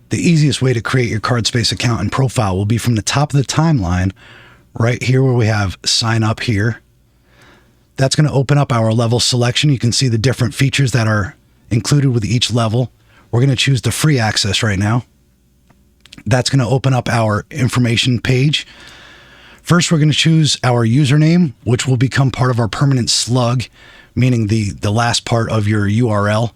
the easiest way to create your CardSpace account and profile will be from the top of the timeline, right here where we have sign up here. That's going to open up our level selection. You can see the different features that are included with each level. We're going to choose the free access right now. That's going to open up our information page. First, we're going to choose our username, which will become part of our permanent slug, meaning the last part of your URL.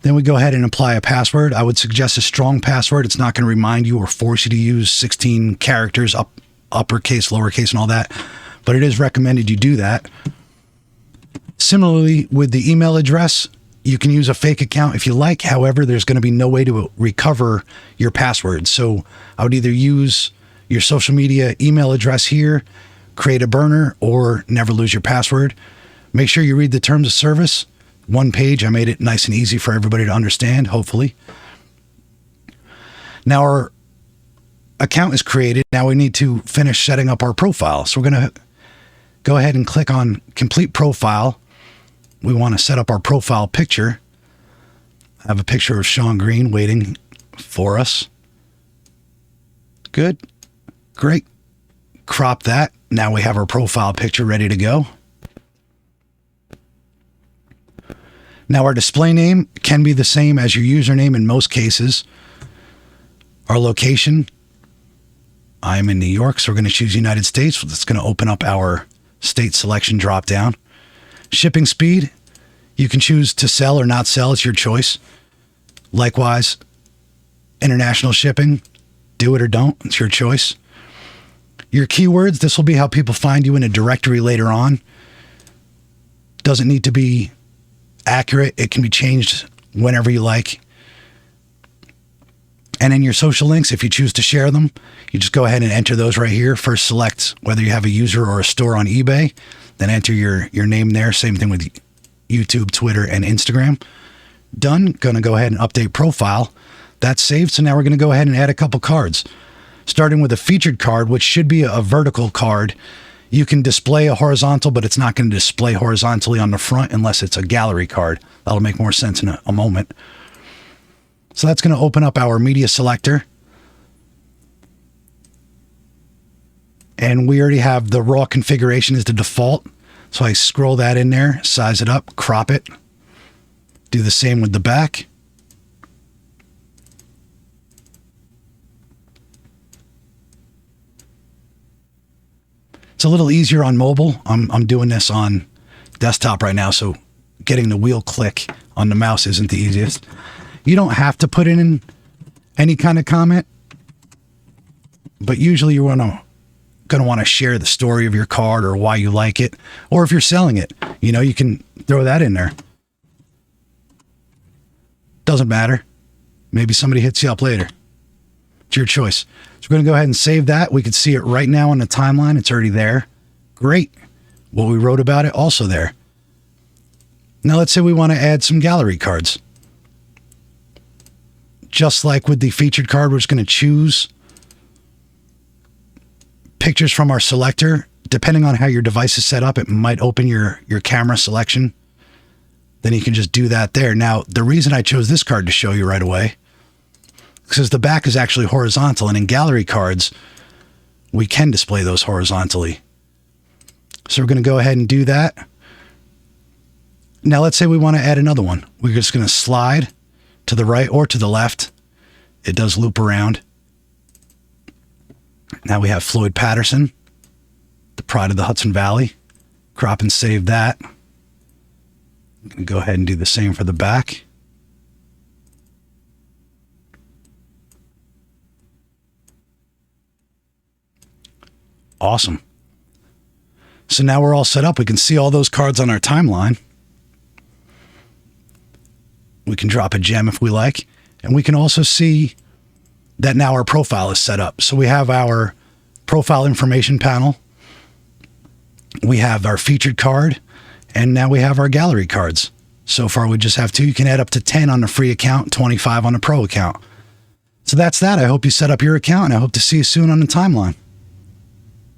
Then we go ahead and apply a password. I would suggest a strong password. It's not going to remind you or force you to use 16 characters, uppercase, lowercase, and all that, but it is recommended you do that. Similarly, with the email address, you can use a fake account if you like. However, there's going to be no way to recover your password. So I would either use your social media email address here, create a burner, or never lose your password. Make sure you read the terms of service. One page. I made it nice and easy for everybody to understand, hopefully. Now our account is created. Now we need to finish setting up our profile. So we're going to go ahead and click on Complete Profile. We want to set up our profile picture. I have a picture of Sean Green waiting for us. Good. Great. Crop that. Now we have our profile picture ready to go. Now our display name can be the same as your username in most cases. Our location, I'm in New York, so we're going to choose United States. That's going to open up our state selection dropdown. Shipping speed, you can choose to sell or not sell. It's your choice. Likewise, international shipping, do it or don't. It's your choice. Your keywords, this will be how people find you in a directory later on. Doesn't need to be accurate. It can be changed whenever you like. And in your social links, if you choose to share them, you just go ahead and enter those right here. First, select whether you have a user or a store on eBay, then enter your name there. Same thing with YouTube, Twitter, and Instagram. Done. Going to go ahead and update profile. That's saved. So now we're going to go ahead and add a couple cards. Starting with a featured card, which should be a vertical card. You can display a horizontal, but it's not going to display horizontally on the front unless it's a gallery card. That'll make more sense in a moment. So that's going to open up our media selector. And we already have the raw configuration as the default. So I scroll that in there, size it up, crop it. Do the same with the back. It's a little easier on mobile. I'm doing this on desktop right now, so getting the wheel click on the mouse isn't the easiest. You don't have to put in any kind of comment, but usually you're going to want to share the story of your card or why you like it, or if you're selling it, you can throw that in there. Doesn't matter. Maybe somebody hits you up later. It's your choice. So we're going to go ahead and save that. We can see it right now on the timeline. It's already there. Great. What we wrote about it, also there. Now let's say we want to add some gallery cards. Just like with the featured card, we're just going to choose pictures from our selector. Depending on how your device is set up, it might open your camera selection. Then you can just do that there. Now, the reason I chose this card to show you right away, because the back is actually horizontal, and in gallery cards, we can display those horizontally. So we're going to go ahead and do that. Now let's say we want to add another one. We're just going to slide to the right or to the left. It does loop around. Now we have Floyd Patterson, the pride of the Hudson Valley. Crop and save that. I'm going to go ahead and do the same for the back. Awesome. So now we're all set up. We can see all those cards on our timeline. We can drop a gem if we like. And we can also see that now our profile is set up. So we have our profile information panel. We have our featured card. And now we have our gallery cards. So far, we just have 2. You can add up to 10 on the free account, 25 on the pro account. So that's that. I hope you set up your account, and I hope to see you soon on the timeline.